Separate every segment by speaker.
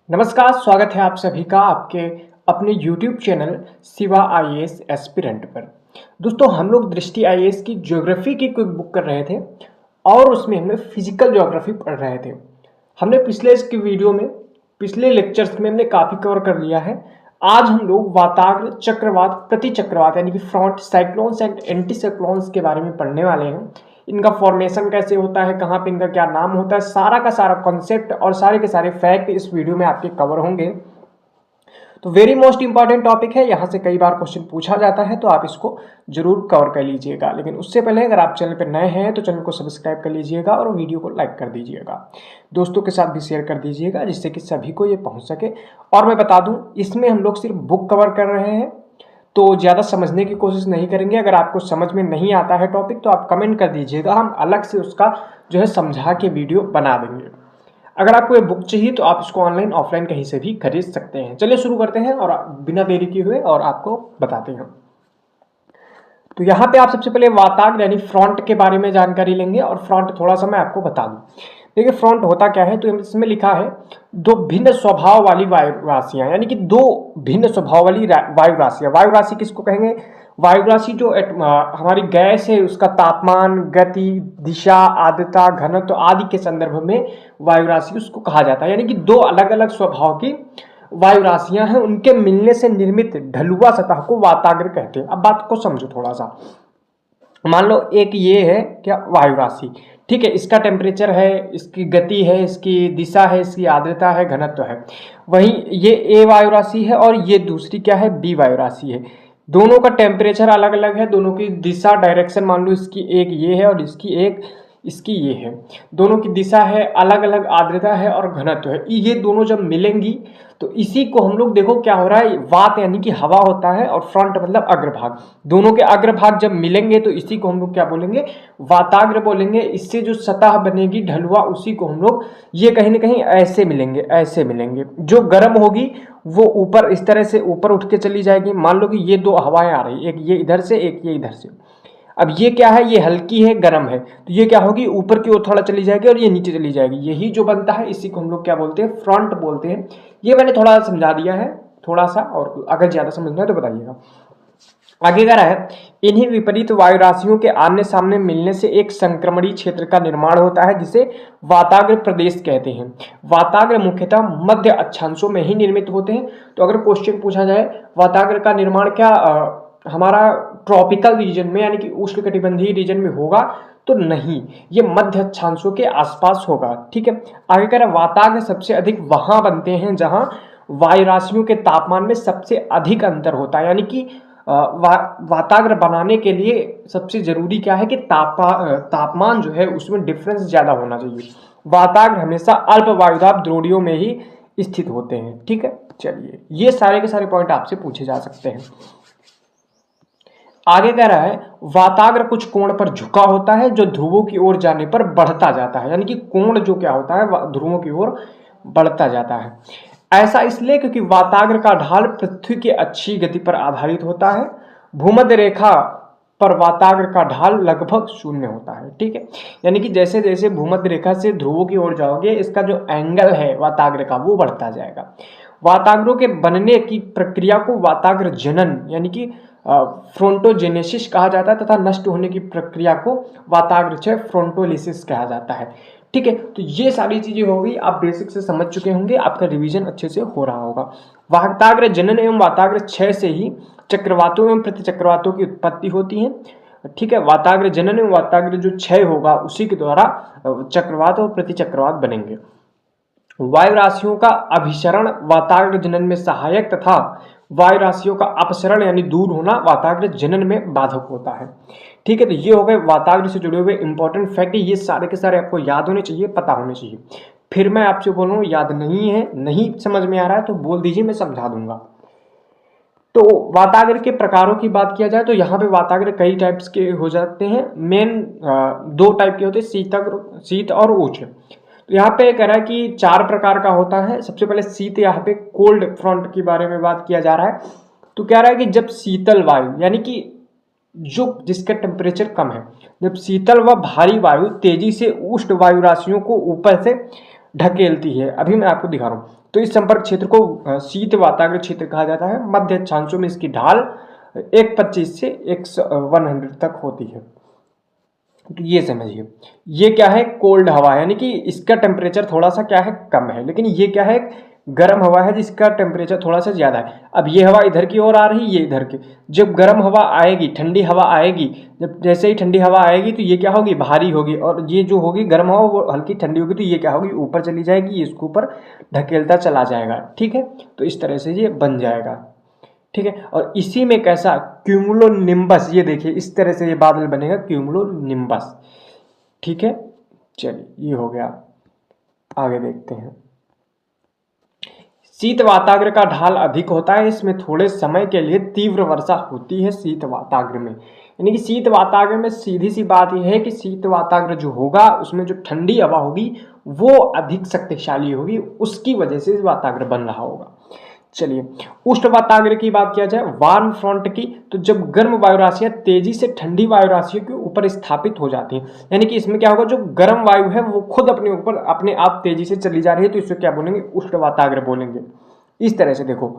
Speaker 1: नमस्कार, स्वागत है आप सभी का आपके अपने YouTube channel Shiva IAS aspirant पर। दोस्तों, हम लोग दृष्टि आईएएस की ज्योग्राफी की क्विक बुक कर रहे थे और उसमें हमने फिजिकल ज्योग्राफी पढ़ रहे थे। हमने पिछले लेक्चर्स में हमने काफ़ी कवर कर लिया है। आज हम लोग वाताग्र, चक्रवात, प्रति चक्रवात यानी कि front cyclones and anti cyclones के बारे में पढ़ने वाले हैं। इनका फॉर्मेशन कैसे होता है, कहाँ पे इनका क्या नाम होता है, सारा का सारा कॉन्सेप्ट और सारे के सारे फैक्ट इस वीडियो में आपके कवर होंगे। तो वेरी मोस्ट इंपॉर्टेंट टॉपिक है, यहाँ से कई बार क्वेश्चन पूछा जाता है, तो आप इसको जरूर कवर कर लीजिएगा। लेकिन उससे पहले अगर आप चैनल पर नए हैं तो चैनल को सब्सक्राइब कर लीजिएगा और वीडियो को लाइक कर दीजिएगा। दोस्तों के साथ भी शेयर कर दीजिएगा जिससे कि सभी को ये पहुँच सके। और मैं बता दूँ, इसमें हम लोग सिर्फ बुक कवर कर रहे हैं, तो ज़्यादा समझने की कोशिश नहीं करेंगे। अगर आपको समझ में नहीं आता है टॉपिक तो आप कमेंट कर दीजिएगा, हम अलग से उसका जो है समझा के वीडियो बना देंगे। अगर आपको ये बुक चाहिए तो आप इसको ऑनलाइन ऑफलाइन कहीं से भी खरीद सकते हैं। चलिए शुरू करते हैं और बिना देरी किए हुए और आपको बताते हैं। तो यहाँ पे आप सबसे पहले वाताग्र यानी फ्रंट के बारे में जानकारी लेंगे और फ्रंट थोड़ा सा मैं आपको बता दूँ। देखिए फ्रंट होता क्या है, तो इसमें लिखा है दो भिन्न स्वभाव वाली वायु राशियां, यानी कि दो भिन्न स्वभाव वाली वायु राशियां। वायु राशि किसको कहेंगे? वायु राशि जो हमारी गैस है उसका तापमान, गति, दिशा, आर्द्रता, घनत्व आदि के संदर्भ में वायु राशि उसको कहा जाता है। यानी कि दो अलग अलग स्वभाव की वायु राशियां हैं, उनके मिलने से निर्मित ढलुआ सतह को वाताग्र कहते हैं। अब बात को समझो थोड़ा सा। मान लो एक ये है क्या, वायु राशि, ठीक है। इसका टेम्परेचर है, इसकी गति है, इसकी दिशा है, इसकी आर्द्रता है, घनत्व है। वहीं ये ए वायु राशि है और ये दूसरी क्या है, बी वायु राशि है। दोनों का टेम्परेचर अलग अलग है, दोनों की दिशा डायरेक्शन मान लो इसकी एक ये है और इसकी ये है। दोनों की दिशा है, अलग अलग आर्द्रता है और घनत्व है। ये दोनों जब मिलेंगी तो इसी को हम लोग, देखो क्या हो रहा है, वात यानी कि हवा होता है और फ्रंट मतलब अग्रभाग। दोनों के अग्रभाग जब मिलेंगे तो इसी को हम लोग क्या बोलेंगे, वाताग्र बोलेंगे। इससे जो सतह बनेगी ढलुआ, उसी को हम लोग, ये कहीं ना कहीं ऐसे मिलेंगे। जो गर्म होगी वो ऊपर इस तरह से ऊपर उठ के चली जाएगी। मान लो कि ये दो हवाएं आ रही, एक ये इधर से, एक ये इधर से। अब ये क्या है, ये हल्की है, गर्म है, तो ये क्या होगी, ऊपर की ओर थोड़ा चली जाएगी और ये नीचे चली जाएगी। यही जो बनता है इसी को हम लोग क्या बोलते हैं, फ्रंट बोलते हैं। ये मैंने थोड़ा समझा दिया है थोड़ा सा, और अगर ज्यादा समझना है तो बताइएगा। आगे कह रहा है, इन्हीं विपरीत वायु राशियों के आमने सामने मिलने से एक संक्रमणीय क्षेत्र का निर्माण होता है जिसे वाताग्र प्रदेश कहते हैं। वाताग्र मुख्यतः मध्य अक्षांशों में ही निर्मित होते हैं। तो अगर क्वेश्चन पूछा जाए वाताग्र का निर्माण क्या हमारा ट्रॉपिकल रीजन में यानी कि उष्णकटिबंधीय रीजन में होगा, तो नहीं, ये मध्य अक्षांशों के आसपास होगा, ठीक है। आगे कह रहा है, वाताग्र सबसे अधिक वहां बनते हैं जहां वायु राशियों के तापमान में सबसे अधिक अंतर होता है। यानी कि वाताग्र बनाने के लिए सबसे जरूरी क्या है कि तापमान जो है उसमें डिफरेंस ज्यादा होना चाहिए। वाताग्र हमेशा अल्प वायुदाब द्रोणियों में ही स्थित होते हैं, ठीक है। चलिए, ये सारे के सारे पॉइंट आपसे पूछे जा सकते हैं। आगे कह रहा है, वाताग्र कुछ कोण पर झुका होता है जो ध्रुवों की ओर जाने पर बढ़ता जाता है। यानी कि कोण जो क्या होता है, ध्रुवों की ओर बढ़ता जाता है। ऐसा इसलिए क्योंकि वाताग्र का ढाल पृथ्वी की अच्छी गति पर आधारित होता है। भूमध्य रेखा पर वाताग्र का ढाल लगभग शून्य होता है, ठीक है। यानी कि जैसे जैसे भूमध्य रेखा से ध्रुवों की ओर जाओगे, इसका जो एंगल है वाताग्र का वो बढ़ता जाएगा। वाताग्रों के बनने की प्रक्रिया को वाताग्र जनन यानी कि फ्रोंटोजेनेसिस कहा जाता है तथा नष्ट होने की प्रक्रिया को वाताग्रक्षय फ्रोंटोलिसिस कहा जाता है, ठीक है। तो ये सारी चीजें हो गई, आप बेसिक से समझ चुके होंगे, आपका रिवीजन अच्छे से हो रहा होगा। वाताग्र जनन एवं वाताग्र क्षय से ही चक्रवातों एवं प्रतिचक्रवातों की उत्पत्ति होती है, ठीक है। वाताग्र जनन एवं वाताग्र जो क्षय होगा उसी के द्वारा चक्रवात और प्रतिचक्रवात बनेंगे। वायु राशियों का अभिसरण वाताग्र जनन में सहायक तथा वायु राशियों का अपसरण यानी दूर होना वाताग्र जनन में बाधक होता है, ठीक है। तो ये हो गए वाताग्र से जुड़े हुए इंपॉर्टेंट फैक्ट। ये सारे के सारे आपको याद होने चाहिए, पता होने चाहिए। फिर मैं आपसे बोलूँ याद नहीं है, नहीं समझ में आ रहा है तो बोल दीजिए, मैं समझा दूंगा। तो वाताग्र के प्रकारों की बात किया जाए तो यहाँ पे वाताग्र कई टाइप्स के हो जाते हैं। मेन दो टाइप के होते हैं, शीत और उष्ण। तो यहाँ पे कह रहा है कि 4 प्रकार का होता है। सबसे पहले शीत, यहाँ पे कोल्ड फ्रंट के बारे में बात किया जा रहा है। तो कह रहा है कि जब शीतल वायु यानी कि जो जिसका टेम्परेचर कम है, जब शीतल व भारी वायु तेजी से उष्ण वायु राशियों को ऊपर से ढकेलती है। अभी मैं आपको दिखा रहा हूँ। तो इस संपर्क क्षेत्र को शीत वाताग्र क्षेत्र कहा जाता है। मध्य अक्षांशों में इसकी ढाल 125 से 100 तक होती है। तो ये समझिए, ये क्या है, कोल्ड हवा है, यानी कि इसका टेम्परेचर थोड़ा सा क्या है, कम है। लेकिन ये क्या है, गर्म हवा है जिसका टेम्परेचर थोड़ा सा ज़्यादा है। अब ये हवा इधर की ओर आ रही, ये इधर की। जब गर्म हवा आएगी, ठंडी हवा आएगी, जब जैसे ही ठंडी हवा आएगी तो ये क्या होगी, भारी होगी, और ये जो होगी गर्म हवा वो हल्की ठंडी होगी, तो ये क्या होगी, ऊपर चली जाएगी, ये इसके ऊपर ढकेलता चला जाएगा। ठीक है, तो इस तरह से ये बन जाएगा। ठीक है, और इसी में कैसा, क्यूमुलोनिम्बस, ये देखिए इस तरह से ये बादल बनेगा, क्यूमुलोनिम्बस। ठीक है, चलिए ये हो गया। आगे देखते हैं। शीत वाताग्र का ढाल अधिक होता है, इसमें थोड़े समय के लिए तीव्र वर्षा होती है शीत वाताग्र में। यानी कि शीत वाताग्र में सीधी सी बात यह है कि शीत वाताग्र जो होगा उसमें जो ठंडी हवा होगी वो अधिक शक्तिशाली होगी, उसकी वजह से वाताग्र बन रहा होगा। चलिए, उष्ण वाताग्र की बात किया जाए, वार्म फ्रंट की, तो जब गर्म वायु राशियां तेजी से ठंडी वायु राशियों के ऊपर स्थापित हो जाती हैं, यानी कि इसमें क्या होगा, जो गर्म वायु है वो खुद अपने ऊपर अपने आप तेजी से चली जा रही है, तो इसे क्या बोलेंगे, उष्ण वाताग्र बोलेंगे। इस तरह से देखो,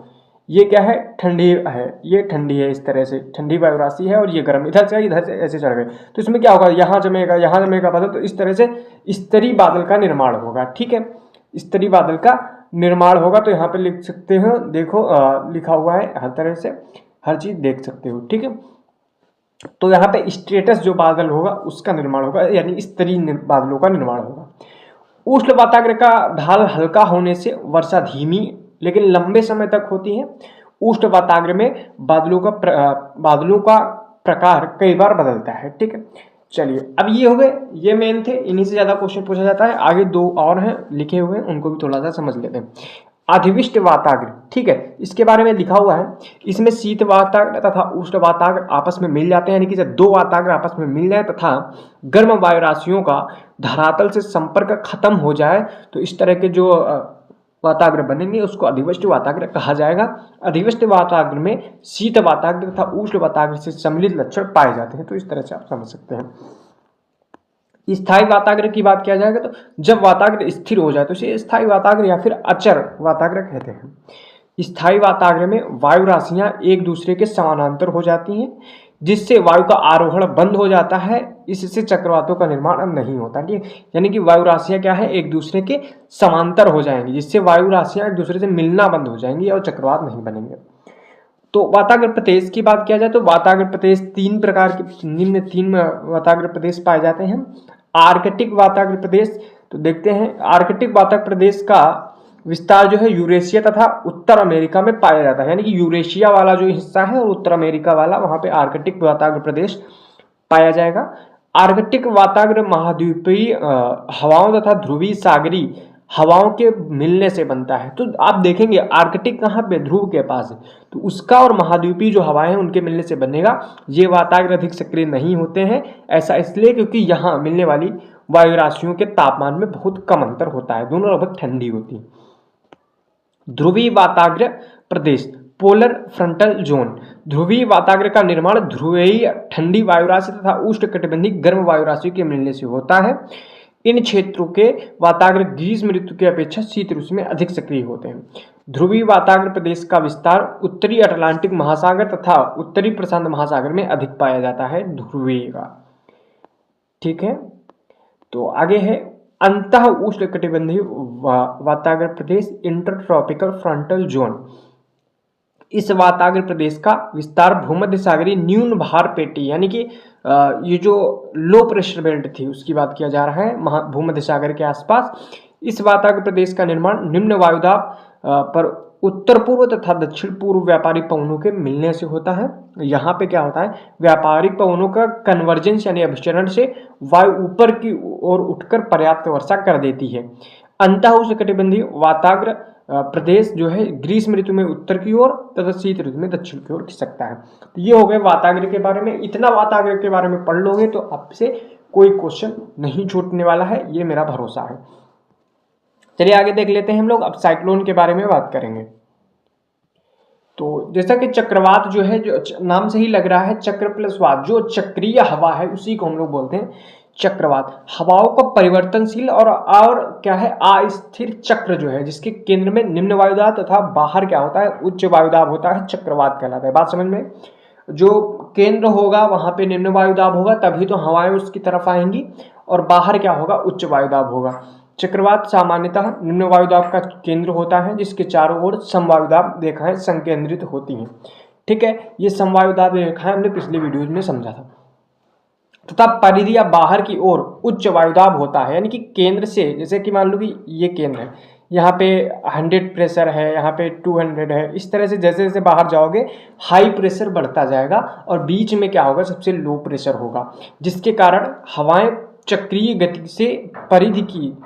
Speaker 1: ये क्या है, ठंडी है, ये ठंडी है, इस तरह से ठंडी वायु राशि है, और ये गर्म, इधर से ऐसे चढ़ गए, तो इसमें क्या होगा, यहाँ जमेगा बादल, तो इस तरह से स्तरीय बादल का निर्माण होगा। ठीक है, स्तरीय बादल का निर्माण होगा। तो यहाँ पे लिख सकते हो, देखो लिखा हुआ है, हर तरह से हर चीज देख सकते हो। ठीक है, तो यहाँ पे स्ट्रेटस जो बादल होगा उसका निर्माण होगा, यानी स्तरीय बादलों का निर्माण होगा। उष्ण वाताग्र का ढाल हल्का होने से वर्षा धीमी लेकिन लंबे समय तक होती है। उष्ण वाताग्र में बादलों का प्रकार कई बार बदलता है। ठीक है, चलिए, अब ये हो गए, ये मेन थे, इन्हीं से ज्यादा क्वेश्चन पूछा जाता है। आगे दो और हैं लिखे हुए, उनको भी थोड़ा सा समझ लेते हैं। अधिविष्ट वाताग्र, ठीक है, इसके बारे में लिखा हुआ है, इसमें शीत वाताग्र तथा उष्ण वाताग्र आपस में मिल जाते हैं, यानी कि जब दो वाताग्र आपस में मिल जाए तथा गर्म वायु राशियों का धरातल से संपर्क खत्म हो जाए, तो इस तरह के जो वाताग्र बनेंगे उसको अधिविष्ट वाताग्र कहा जाएगा। अधिविष्ट वाताग्र में शीत वाताग्र तथा उष्ण वाताग्र से सम्मिलित लक्षण पाए जाते हैं। तो इस तरह से आप समझ सकते हैं। स्थायी वाताग्र की बात किया जाएगा, तो जब वाताग्र स्थिर हो जाए तो इसे स्थायी वाताग्र या फिर अचर वाताग्र कहते हैं। स्थायी वाताग्र में वायु राशियां एक दूसरे के समानांतर हो जाती हैं, जिससे वायु का आरोहण बंद हो जाता है, इससे चक्रवातों का निर्माण नहीं होता। ठीक, यानी कि वायु राशियां क्या है, एक दूसरे के समांतर हो जाएंगी, जिससे वायु राशियां एक दूसरे से मिलना बंद हो जाएंगी और चक्रवात नहीं बनेंगे। तो वाताग्र प्रदेश की बात किया जाए तो वाताग्र प्रदेश तीन प्रकार के, निम्न तीन वाताग्र प्रदेश पाए जाते हैं। आर्कटिक वाताग्र प्रदेश, तो देखते हैं, आर्कटिक वाताग्र प्रदेश का विस्तार जो है यूरेशिया तथा उत्तर अमेरिका में पाया जाता है, यानी कि यूरेशिया वाला जो हिस्सा है और उत्तर अमेरिका वाला, वहां पे आर्कटिक वाताग्र प्रदेश पाया जाएगा। आर्कटिक वाताग्र महाद्वीपीय हवाओं तथा ध्रुवीय सागरी हवाओं के मिलने से बनता है। तो आप देखेंगे आर्कटिक कहाँ पे, ध्रुव के पास है, तो उसका और महाद्वीपीय जो हवाएं हैं उनके मिलने से बनेगा। ये वाताग्र अधिक सक्रिय नहीं होते हैं, ऐसा इसलिए क्योंकि यहाँ मिलने वाली वायु राशियों के तापमान में बहुत कम अंतर होता है, दोनों लगभग ठंडी होती है। ध्रुवीय वाताग्र प्रदेश, पोलर फ्रंटल जोन, ध्रुवीय वाताग्र का निर्माण ध्रुवीय ठंडी वायु राशि तथा उष्णकटिबंधीय गर्म वायु राशि के मिलने से होता है। इन क्षेत्रों के वाताग्र ग्रीष्म ऋतु की अपेक्षा शीत ऋतु में अधिक सक्रिय होते हैं। ध्रुवीय वाताग्र प्रदेश का विस्तार उत्तरी अटलांटिक महासागर तथा उत्तरी प्रशांत महासागर में अधिक पाया जाता है, ध्रुवीय का। ठीक है, तो आगे है अंतः उष्णकटिबंधीय वाताग्र प्रदेश, इंटरट्रॉपिकल फ्रंटल जोन। इस वाताग्र प्रदेश का विस्तार भूमध्य सागरीय न्यून भार पेटी, यानी कि ये जो लो प्रेशर बेल्ट थी उसकी बात किया जा रहा है भूमध्य सागर के आसपास। इस वाताग्र प्रदेश का निर्माण निम्न वायुदाब पर उत्तर पूर्व तथा दक्षिण पूर्व व्यापारिक पवनों के मिलने से होता है। यहाँ पे क्या होता है, व्यापारिक पवनों का कन्वर्जेंस यानी अभिचरण से वायु ऊपर की ओर उठकर पर्याप्त वर्षा कर देती है। अंतः उष्णकटिबंधीय वाताग्र प्रदेश जो है ग्रीष्म ऋतु में उत्तर की ओर तथा शीत ऋतु में दक्षिण की ओर खिसकता है। तो ये हो गए वाताग्र के बारे में। इतना वाताग्र के बारे में पढ़ लोगे तो आपसे कोई क्वेश्चन नहीं छूटने वाला है, ये मेरा भरोसा है। चलिए आगे देख लेते हैं हम लोग। अब साइक्लोन के बारे में बात करेंगे। तो जैसा कि चक्रवात जो है, जो नाम से ही लग रहा है, चक्र प्लस वात, जो चक्रीय हवा है उसी को हम लोग बोलते हैं चक्रवात हवाओं का परिवर्तनशील और क्या है अस्थिर चक्र जो है, जिसके केंद्र में निम्न वायुदाब तथा बाहर क्या होता है उच्च वायुदाब होता है, चक्रवात कहलाता है। बात समझ में? जो केंद्र होगा वहां पे निम्न वायुदाब होगा, तभी तो हवाएं उसकी तरफ आएंगी, और बाहर क्या होगा उच्च वायुदाब होगा। चक्रवात सामान्यतः निम्न वायुदाब का केंद्र होता है, जिसके चारों ओर समवायुदाब रेखाएं संकेंद्रित होती हैं। ठीक है, ये समवायुदाब रेखाएं हमने पिछले वीडियोज में समझा था। तथा परिधि या बाहर की ओर उच्च वायुदाब होता है, यानी कि केंद्र से, जैसे कि मान लो कि ये केंद्र है, यहाँ पे 100 प्रेशर है, यहाँ पे 200 है, इस तरह से जैसे जैसे बाहर जाओगे हाई प्रेशर बढ़ता जाएगा, और बीच में क्या होगा सबसे लो प्रेशर होगा, जिसके कारण हवाएं चक्रीय गति से परिधि की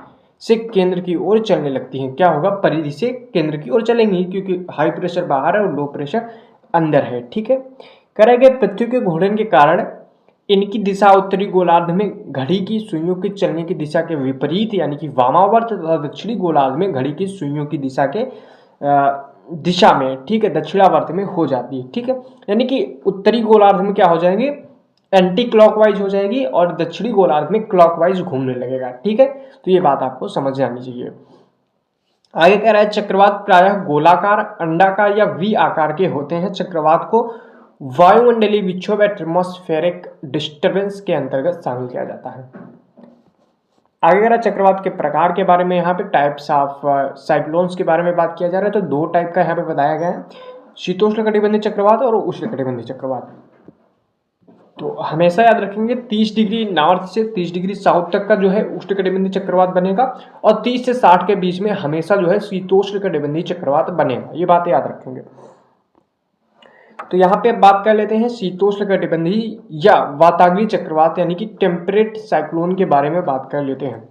Speaker 1: से केंद्र की ओर चलने लगती हैं। क्या होगा, परिधि से केंद्र की ओर चलेंगी, क्योंकि हाई प्रेशर बाहर है और लो प्रेशर अंदर है। ठीक है, करेंगे पृथ्वी के घूर्णन के कारण इनकी दिशा उत्तरी गोलार्ध में घड़ी की सुइयों के चलने की दिशा के विपरीत, यानी कि वामावर्त, तथा दक्षिणी गोलार्ध में घड़ी की सुइयों की दिशा के दिशा में, ठीक है, दक्षिणावर्त में हो जाती है। ठीक है, यानी कि उत्तरी गोलार्ध में क्या हो जाएंगे, एंटी क्लॉकवाइज हो जाएगी, और दक्षिणी गोलार्ध में क्लॉकवाइज घूमने लगेगा। ठीक है, तो ये बात आपको समझ आनी चाहिए। आगे कह रहा है चक्रवात प्रायः गोलाकार, अंडाकार या वी आकार के होते हैं। चक्रवात को वायुमंडलीय विक्षोभ एटमॉस्फेरिक डिस्टर्बेंस के अंतर्गत शामिल किया जाता है। आगे कह रहा है चक्रवात के प्रकार के बारे में, यहाँ पे टाइप्स ऑफ साइक्लोन्स के बारे में बात किया जा रहा है। तो दो टाइप का यहाँ पे बताया गया है, शीतोष्णकटिबंधीय चक्रवात और उष्णकटिबंधीय चक्रवात। तो हमेशा याद रखेंगे 30 डिग्री नॉर्थ से 30 डिग्री साउथ तक का जो है उष्णकटिबंधीय चक्रवात बनेगा, और 30 से 60 के बीच में हमेशा जो है शीतोष्णकटिबंधीय चक्रवात बनेगा। ये बातें याद रखेंगे। तो यहाँ पे बात कर लेते हैं शीतोष्णकटिबंधीय या वाताग्रीय चक्रवात, यानी कि टेम्परेट साइक्लोन के बारे में बात कर लेते हैं।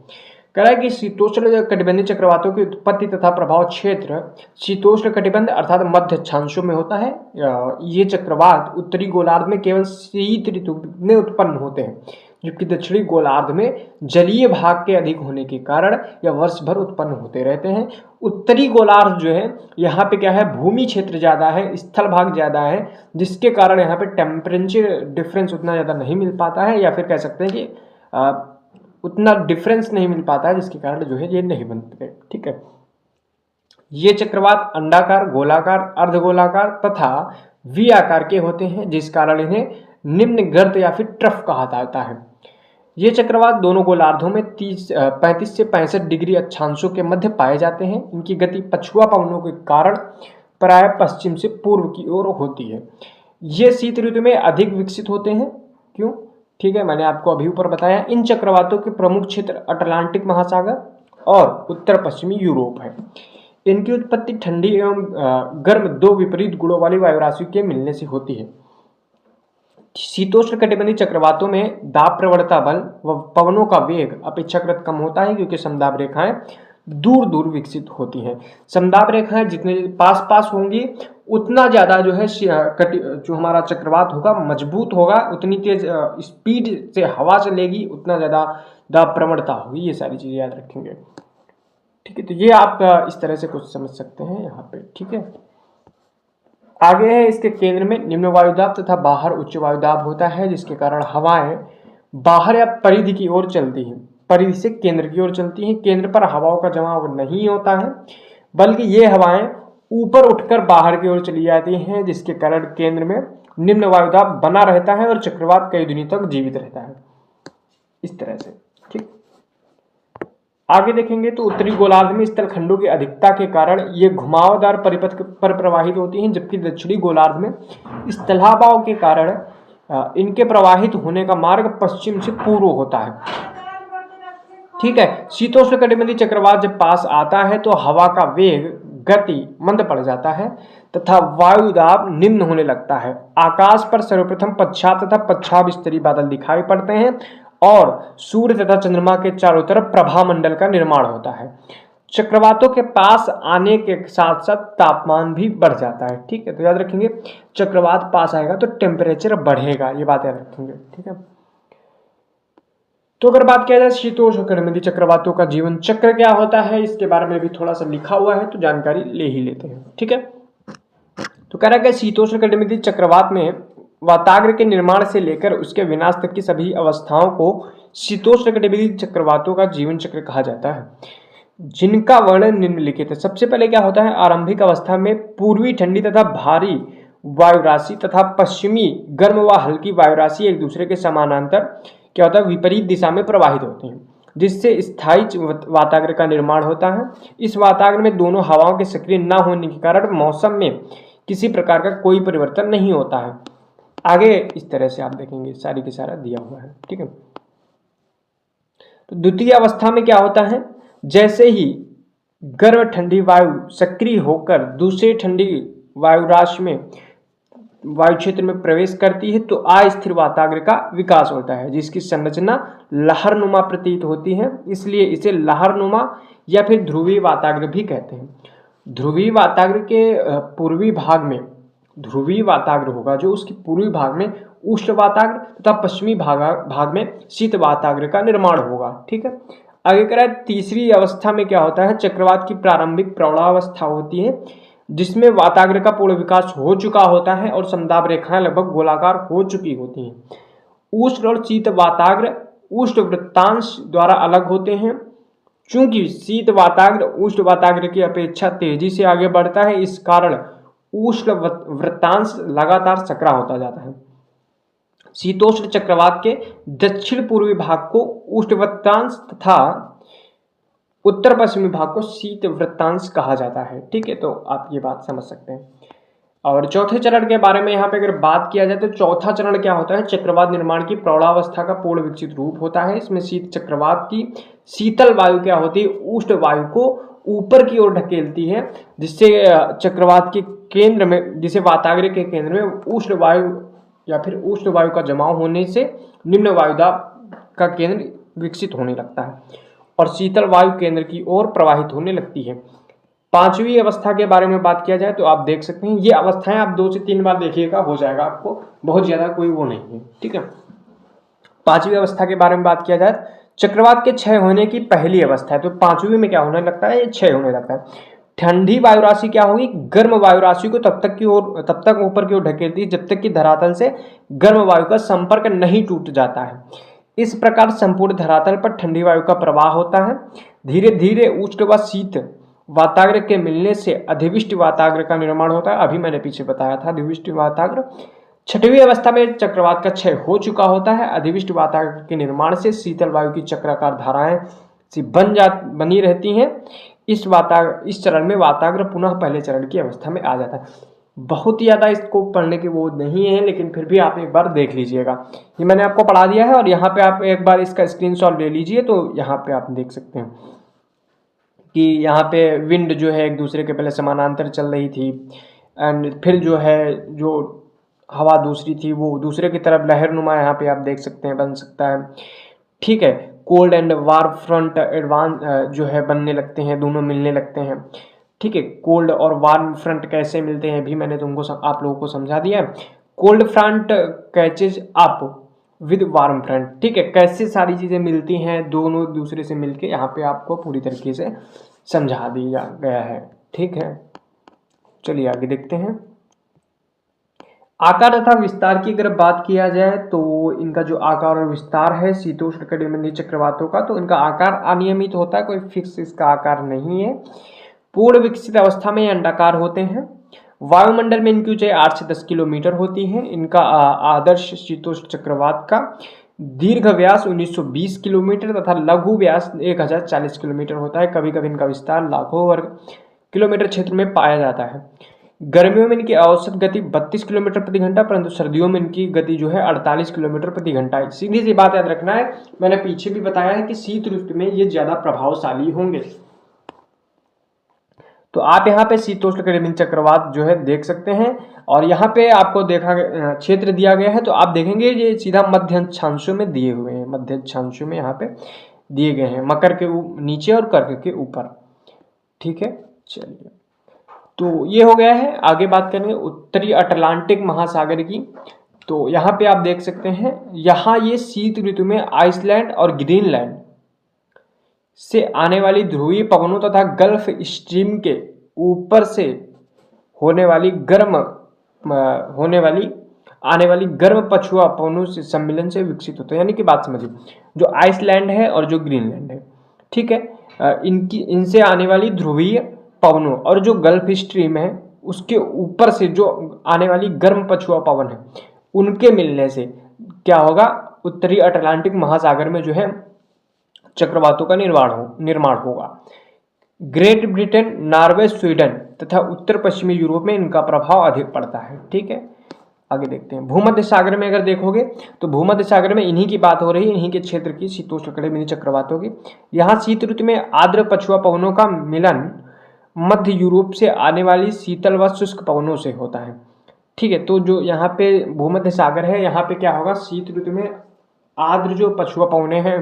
Speaker 1: कह रहा है कि शीतोष्णकटिबंधीय चक्रवातों की उत्पत्ति तथा प्रभाव क्षेत्र शीतोष्णकटिबंध अर्थात मध्य अक्षांशों में होता है। ये चक्रवात उत्तरी गोलार्ध में केवल शीत ऋतु में उत्पन्न होते हैं, जबकि दक्षिणी गोलार्ध में जलीय भाग के अधिक होने के कारण यह वर्ष भर उत्पन्न होते रहते हैं। उत्तरी गोलार्ध जो है, यहाँ पे क्या है, भूमि क्षेत्र ज़्यादा है, स्थल भाग ज़्यादा है, जिसके कारण यहाँ पे टेम्परेचर डिफरेंस उतना ज़्यादा नहीं मिल पाता है, या फिर कह सकते हैं कि उतना डिफरेंस नहीं मिल पाता है, जिसके कारण जो है ये नहीं बनते। ठीक है, ये चक्रवात अंडाकार, गोलाकार, अर्धगोलाकार तथा वी आकार के होते हैं, जिस कारण इन्हें निम्न गर्त या फिर ट्रफ कहा जाता है। ये चक्रवात दोनों गोलार्धों में 35 से 65 डिग्री अक्षांशों के मध्य पाए जाते हैं। इनकी गति पछुआ पवनों के कारण प्राय पश्चिम से पूर्व की ओर होती है। ये शीत ऋतु में अधिक विकसित होते हैं। क्यों? ठीक है, मैंने आपको अभी ऊपर बताया। इन चक्रवातों के प्रमुख क्षेत्र अटलांटिक महासागर और उत्तर पश्चिमी यूरोप है। इनकी उत्पत्ति ठंडी एवं गर्म दो विपरीत गुणों वाली वायुराशियों के मिलने से होती है। शीतोष्णकटिबंधीय चक्रवातों में दाब प्रवणता बल व पवनों का वेग अपेक्षाकृत कम होता है, क्योंकि समदाब रेखाएं दूर दूर विकसित होती हैं। समदाब रेखाएं जितने पास पास होंगी उतना ज़्यादा जो है जो हमारा चक्रवात होगा मजबूत होगा, उतनी तेज स्पीड से हवा चलेगी, उतना ज़्यादा दाब प्रवणता होगी। ये सारी चीज़ें याद रखेंगे। ठीक है, तो ये आप इस तरह से कुछ समझ सकते हैं यहाँ पे। ठीक है, आगे है इसके केंद्र में निम्न वायुदाब तथा बाहर उच्च वायुदाब होता है, जिसके कारण हवाएं बाहर या परिधि की ओर चलती हैं, परिधि से केंद्र की ओर चलती हैं। केंद्र पर हवाओं का जमाव नहीं होता है, बल्कि ये हवाएं ऊपर उठकर बाहर की ओर चली जाती हैं, जिसके कारण केंद्र में निम्न वायुदाब बना रहता है और चक्रवात कई दिनों तक जीवित रहता है, इस तरह से। ठीक, आगे देखेंगे तो उत्तरी गोलार्ध में स्थलखंडों की अधिकता के कारण ये घुमावदार परिपथ पर प्रवाहित होती हैं, जबकि दक्षिणी गोलार्ध में स्थलाभाव के कारण इनके प्रवाहित होने का मार्ग पश्चिम से पूर्व होता है। ठीक है, शीतोष्णकटिबंधीय चक्रवात जब पास आता है तो हवा का वेग गति मंद पड़ जाता है तथा वायुदाब निम्न होने लगता है। आकाश पर सर्वप्रथम पश्चात तथा पश्चात स्तरीय बादल दिखाई पड़ते हैं और सूर्य तथा चंद्रमा के चारों तरफ प्रभा मंडल का निर्माण होता है। चक्रवातों के पास आने के साथ साथ तापमान भी बढ़ जाता है। ठीक है, तो याद रखेंगे चक्रवात पास आएगा तो टेम्परेचर बढ़ेगा, ये बात याद रखेंगे। ठीक है, तो अगर बात किया जाए शीतोष्णकटिबंधीय चक्रवातों का जीवन चक्र क्या होता है, इसके बारे में भी थोड़ा सा लिखा हुआ है, तो जानकारी ले ही लेते हैं। ठीक है, तो कह रहा है कि शीतोष्णकटिबंधीय चक्रवात में वाताग्र के निर्माण से लेकर उसके विनाश तक की सभी अवस्थाओं को शीतोष्णकटिबंधीय चक्रवातों का जीवन चक्र कहा जाता है, जिनका वर्णन निम्नलिखित है। सबसे पहले क्या होता है, आरंभिक अवस्था में पूर्वी ठंडी तथा भारी वायु राशि तथा पश्चिमी गर्म व हल्की वायु राशि एक दूसरे के समानांतर क्या होता है, विपरीत दिशा में प्रवाहित होते हैं, जिससे स्थायी वाताग्र का निर्माण होता है। इस वाताग्र में दोनों हवाओं के सक्रिय न होने के कारण मौसम में किसी प्रकार का कोई परिवर्तन नहीं होता है। आगे इस तरह से आप देखेंगे सारी की सारा दिया हुआ है, ठीक है। तो द्वितीय अवस्था में क्या होता है, जैसे ही गर्म ठंडी वायु सक्रिय होकर दूसरे ठंडी वायु राशि में वायु क्षेत्र में प्रवेश करती है तो अस्थिर वाताग्र का विकास होता है, जिसकी संरचना लहरनुमा प्रतीत होती है, इसलिए इसे लहरनुमा या फिर ध्रुवीय वाताग्र भी कहते हैं। ध्रुवीय वाताग्र के पूर्वी भाग में ध्रुवीय वाताग्र होगा, जो उसके पूर्वी भाग में उष्ण वाताग्र तथा पश्चिमी भाग में शीत वाताग्र का निर्माण होगा, ठीक है। आगे करें, तीसरी अवस्था में क्या होता है, चक्रवात की प्रारंभिक प्रौढ़ावस्था होती है, जिसमें वाताग्र का पूर्ण विकास हो चुका होता है और समदाब रेखाएं लगभग गोलाकार हो चुकी होती हैं। उष्ण और शीत वाताग्र उष्ण वृत्तांश द्वारा अलग होते हैं। चूंकि शीत वाताग्र उष्ण वाताग्र की अपेक्षा तेजी से आगे बढ़ता है, इस कारण उष्ण वृत्तांश लगातार सकरा होता जाता है। शीतोष्ण चक्रवात के दक्षिण पूर्वी भाग को उष्ण वृत्तांश तथा उत्तर पश्चिमी भाग को शीत वृत्तांश कहा जाता है, ठीक है। तो आप ये बात समझ सकते हैं। और चौथे चरण के बारे में यहाँ पे अगर बात किया जाए तो चौथा चरण क्या होता है, चक्रवात निर्माण की प्रौढ़ावस्था का पूर्ण विकसित रूप होता है। इसमें शीत चक्रवात की शीतल वायु क्या होती है, उष्ण वायु को ऊपर की ओर ढकेलती है, जिससे चक्रवात के केंद्र में, जिसे वाताग्र के केंद्र में उष्ण वायु या फिर उष्ण वायु का जमाव होने से निम्न वायुदाब का केंद्र विकसित होने लगता है और शीतल वायु केंद्र की ओर प्रवाहित होने लगती है। पांचवी अवस्था के बारे में बात किया जाए तो आप देख सकते हैं, ये अवस्थाएं आप 2 से 3 बार देखिएगा, हो जाएगा आपको, बहुत ज्यादा कोई वो नहीं है, ठीक है। पांचवी अवस्था के बारे में बात किया जाए, चक्रवात के क्षय होने की पहली अवस्था है। तो पांचवी में क्या होने लगता है, ये क्षय होने लगता है। ठंडी वायु राशि क्या होगी, गर्म वायु राशि को तब तक ऊपर की ओर ढकेलती है जब तक कि धरातल से गर्म वायु का संपर्क नहीं टूट जाता है। इस प्रकार संपूर्ण धरातल पर ठंडी वायु का प्रवाह होता है। धीरे धीरे उष्ण व शीत वाताग्र के मिलने से अधिविष्ट वाताग्र का निर्माण होता है। अभी मैंने पीछे बताया था अधिविष्ट वाताग्र। छठवीं अवस्था में चक्रवात का क्षय हो चुका होता है। अधिविष्ट वाताग्र के निर्माण से शीतल वायु की चक्राकार धाराएं सी बनी रहती हैं। इस चरण में वाताग्र पुनः पहले चरण की अवस्था में आ जाता है। बहुत ज़्यादा इसको पढ़ने की वो नहीं है, लेकिन फिर भी आप एक बार देख लीजिएगा। ये मैंने आपको पढ़ा दिया है और यहाँ पे आप एक बार इसका स्क्रीनशॉट ले लीजिए, तो यहाँ पे आप देख सकते हैं कि यहाँ पे विंड जो है एक दूसरे के पहले समानांतर चल रही थी, एंड फिर जो है जो हवा दूसरी थी वो दूसरे की तरफ लहरनुमा यहाँ पे आप देख सकते हैं बन सकता है, ठीक है। Cold and warm front advance जो है बनने लगते हैं, दोनों मिलने लगते हैं, ठीक है। कोल्ड और वार्म फ्रंट कैसे मिलते हैं भी मैंने तुमको आप लोगों को समझा दिया है। Cold front catches up with warm front, ठीक है। कैसे सारी चीज़ें मिलती हैं दोनों दूसरे से मिलके, यहाँ पे आपको पूरी तरीके से समझा दिया गया है, ठीक है। चलिए आगे देखते हैं। आकार तथा विस्तार की अगर बात किया जाए तो इनका जो आकार और विस्तार है शीतोष्णकटिबंधीय चक्रवातों का, तो इनका आकार अनियमित होता है, कोई फिक्स इसका आकार नहीं है। पूर्ण विकसित अवस्था में ये अंडाकार होते हैं। वायुमंडल में इनकी ऊंचाई 8 से 10 किलोमीटर होती है। इनका आदर्श शीतोष्ण चक्रवात का दीर्घ व्यास 1920 किलोमीटर तथा लघु व्यास 1040 किलोमीटर होता है। कभी कभी इनका विस्तार लाखों वर्ग किलोमीटर क्षेत्र में पाया जाता है। गर्मियों में इनकी औसत गति 32 किलोमीटर प्रति घंटा, परंतु सर्दियों में इनकी गति जो है 48 किलोमीटर प्रति घंटा है। सीधी सी बात याद रखना है, मैंने पीछे भी बताया है कि शीत ऋतु में ये ज्यादा प्रभावशाली होंगे। तो आप यहाँ पे शीतोष्णकटिबंधीय चक्रवात जो है देख सकते हैं, और यहाँ पे आपको देखा क्षेत्र दिया गया है, तो आप देखेंगे ये सीधा मध्य अक्षांशों में दिए हुए हैं, मध्य अक्षांशों में यहाँ पे दिए गए हैं, मकर के नीचे और कर्क के ऊपर, ठीक है। चलिए, तो ये हो गया है। आगे बात करेंगे उत्तरी अटलांटिक महासागर की। तो यहाँ पे आप देख सकते हैं, यहाँ ये शीत ऋतु में आइसलैंड और ग्रीनलैंड से आने वाली ध्रुवीय पवनों तथा गल्फ स्ट्रीम के ऊपर से होने वाली आने वाली गर्म पछुआ पवनों से सम्मिलन से विकसित होता है। यानी कि बात समझिए, जो आइसलैंड है और जो ग्रीनलैंड है, ठीक है, इनसे आने वाली ध्रुवीय पवनों और जो गल्फ स्ट्रीम है उसके ऊपर से जो आने वाली गर्म पछुआ पवन है, उनके मिलने से क्या होगा, उत्तरी अटलांटिक महासागर में जो है चक्रवातों का निर्माण होगा। ग्रेट ब्रिटेन, नॉर्वे, स्वीडन तथा उत्तर पश्चिमी यूरोप में इनका प्रभाव अधिक पड़ता है। ठीक है, आगे देखते हैं। भूमध्य सागर में अगर देखोगे तो भूमध्य सागर में इन्हीं की बात हो रही है, इन्हीं के क्षेत्र की शीतोष्णकटिबंधीय चक्रवातों की। यहाँ शीत ऋतु में आर्द्र पछुआ पवनों का मिलन मध्य यूरोप से आने वाली शीतल व शुष्क पवनों से होता है। ठीक है, तो जो यहाँ पे भूमध्य सागर है, यहाँ पे क्या होगा, शीत ऋतु में आर्द्र जो पछुआ पवने हैं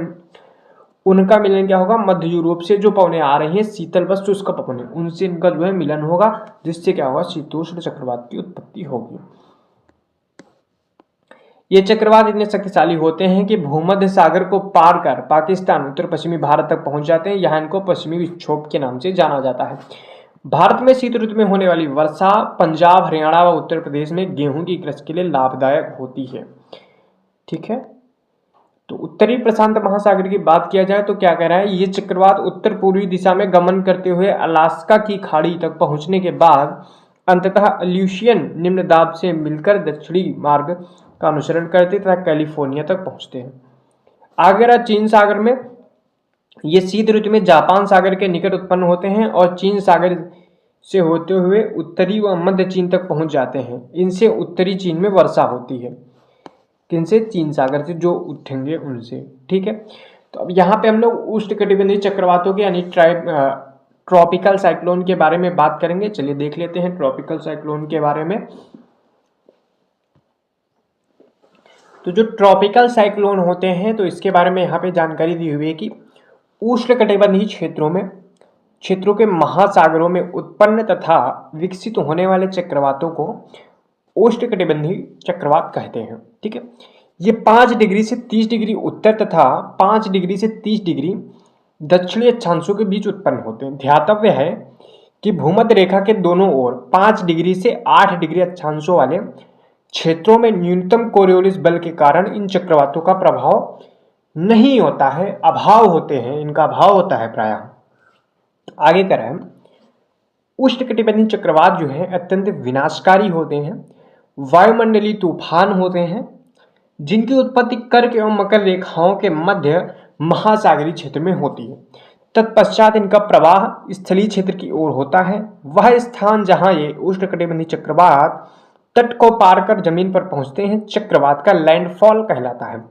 Speaker 1: उनका मिलन क्या होगा, मध्य यूरोप से जो पवने आ रही हैं शीतल व शुष्क पवने, उनसे इनका जो है मिलन होगा, जिससे क्या होगा, शीतोष्ण चक्रवात की उत्पत्ति होगी। ये चक्रवात इतने शक्तिशाली होते हैं कि भूमध्य सागर को पार कर पाकिस्तान, उत्तर पश्चिमी भारत तक पहुंच जाते हैं। यहाँ इनको पश्चिमी विक्षोभ के नाम से जाना जाता है। भारत में शीत ऋतु में होने वाली वर्षा पंजाब, हरियाणा व उत्तर प्रदेश में गेहूं की कृषि के लिए लाभदायक होती है। ठीक है, तो उत्तरी प्रशांत महासागर की बात किया जाए तो क्या कह रहा है, ये चक्रवात उत्तर पूर्वी दिशा में गमन करते हुए अलास्का की खाड़ी तक पहुंचने के बाद अंततः अल्यूशियन निम्न दाब से मिलकर दक्षिणी मार्ग का अनुसरण करते तथा कैलिफोर्निया तक पहुंचते हैं। आगे चीन सागर में ये शीत ऋतु में जापान सागर के निकट उत्पन्न होते हैं और चीन सागर से होते हुए उत्तरी व मध्य चीन तक पहुंच जाते हैं। इनसे उत्तरी चीन में वर्षा होती है। किनसे, चीन सागर से जो उठेंगे उनसे। ठीक है, तो अब यहाँ पे हम लोग उष्णकटिबंधीय चक्रवातों के यानी ट्रॉपिकल साइक्लोन के बारे में बात करेंगे। चलिए देख लेते हैं ट्रॉपिकल साइक्लोन के बारे में। तो जो ट्रॉपिकल साइक्लोन होते हैं तो इसके बारे में यहाँ पे जानकारी दी हुई है कि उष्णकटिबंधीय क्षेत्रों के महासागरों में उत्पन्न तथा विकसित होने वाले चक्रवातों को उष्णकटिबंधीय चक्रवात कहते हैं। ठीक है, ये 5 डिग्री से 30 डिग्री उत्तर तथा 5 डिग्री से 30 डिग्री दक्षिणी अक्षांशों के बीच उत्पन्न होते हैं। ध्यातव्य है कि भूमध्य रेखा के दोनों ओर 5 डिग्री से 8 डिग्री अक्षांशों वाले क्षेत्रों में न्यूनतम कोरियोलिस बल के कारण इन चक्रवातों का प्रभाव नहीं होता है, अभाव होते हैं, इनका अभाव होता है प्रायः। आगे करें, उष्णकटिबंधीय चक्रवात जो है अत्यंत विनाशकारी होते हैं, वायुमंडलीय तूफान होते हैं, जिनकी उत्पत्ति कर्क एवं मकर रेखाओं के मध्य महासागरीय क्षेत्र में होती है। तत्पश्चात इनका प्रवाह स्थलीय क्षेत्र की ओर होता है। वह स्थान जहां ये उष्णकटिबंधीय चक्रवात तट को पार कर जमीन पर पहुंचते हैं चक्रवात का लैंडफॉल कहलाता है।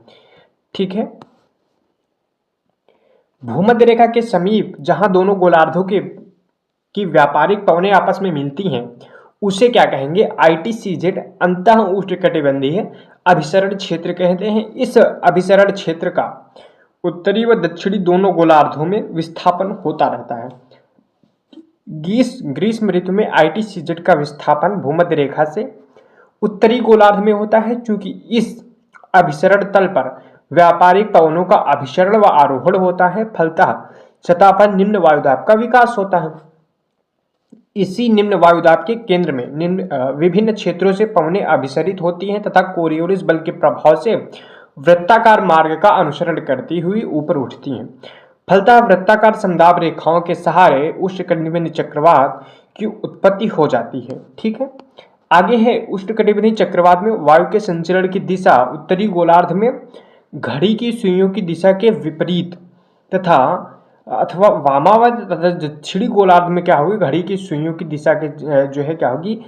Speaker 1: ठीक है, भूमध्य रेखा के समीप जहां दोनों गोलार्धों की व्यापारिक पवनें आपस में मिलती हैं उसे क्या कहेंगे, ITCZ अंतः उष्णकटिबंधीय अभिसरण क्षेत्र कहते हैं। इस अभिसरण क्षेत्र का उत्तरी व दक्षिणी दोनों गोलार्धों में विस्थापन होता रहता है। ग्रीष्म ऋतु में ITCZ का विस्थापन भूमध्य रेखा से उत्तरी गोलार्ध में होता है। चूंकि इस अभिसरण तल पर व्यापारिक पवनों का अभिसरण व आरोहण होता है, फलतः सतह पर निम्न वायुदाब का विकास होता है। इसी निम्न वायुदाब के केंद्र में विभिन्न क्षेत्रों से पवनें अभिसरित होती हैं तथा कोरियोलिस बल के प्रभाव से वृत्ताकार मार्ग का अनुसरण करती हुई ऊपर उठती हैं। फलतः वृत्ताकार समदाब रेखाओं के सहारे उष्णकटिबंधीय चक्रवात की उत्पत्ति हो जाती है। ठीक है, आगे है उष्णकटिबंधीय चक्रवात में वायु के संचरण की दिशा उत्तरी गोलार्ध में घड़ी की सुइयों की दिशा के विपरीत तथा अथवा वामावर्त तथा दक्षिणी गोलार्ध में क्या होगी, घड़ी की सुइयों की दिशा के जो है क्या होगी,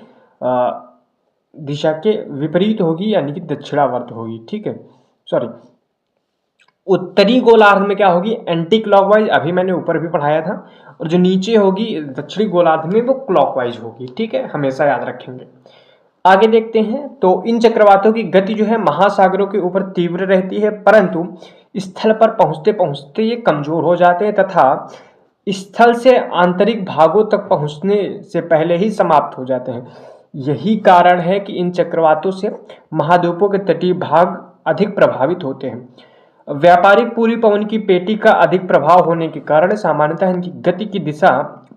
Speaker 1: दिशा के विपरीत होगी, यानी कि दक्षिणावर्त होगी। ठीक है, सॉरी, उत्तरी गोलार्ध में क्या होगी, एंटी क्लॉकवाइज, अभी मैंने ऊपर भी पढ़ाया था, और जो नीचे होगी दक्षिणी गोलार्ध में वो क्लॉकवाइज होगी। ठीक है, हमेशा याद रखेंगे। आगे देखते हैं, तो इन चक्रवातों की गति जो है महासागरों के ऊपर तीव्र रहती है, परंतु स्थल पर पहुंचते पहुंचते ये कमजोर हो जाते हैं तथा स्थल से आंतरिक भागों तक पहुंचने से पहले ही समाप्त हो जाते हैं। यही कारण है कि इन चक्रवातों से महाद्वीपों के तटीय भाग अधिक प्रभावित होते हैं। व्यापारिक पूर्वी पवन की पेटी का अधिक प्रभाव होने के कारण सामान्यतः इनकी गति की दिशा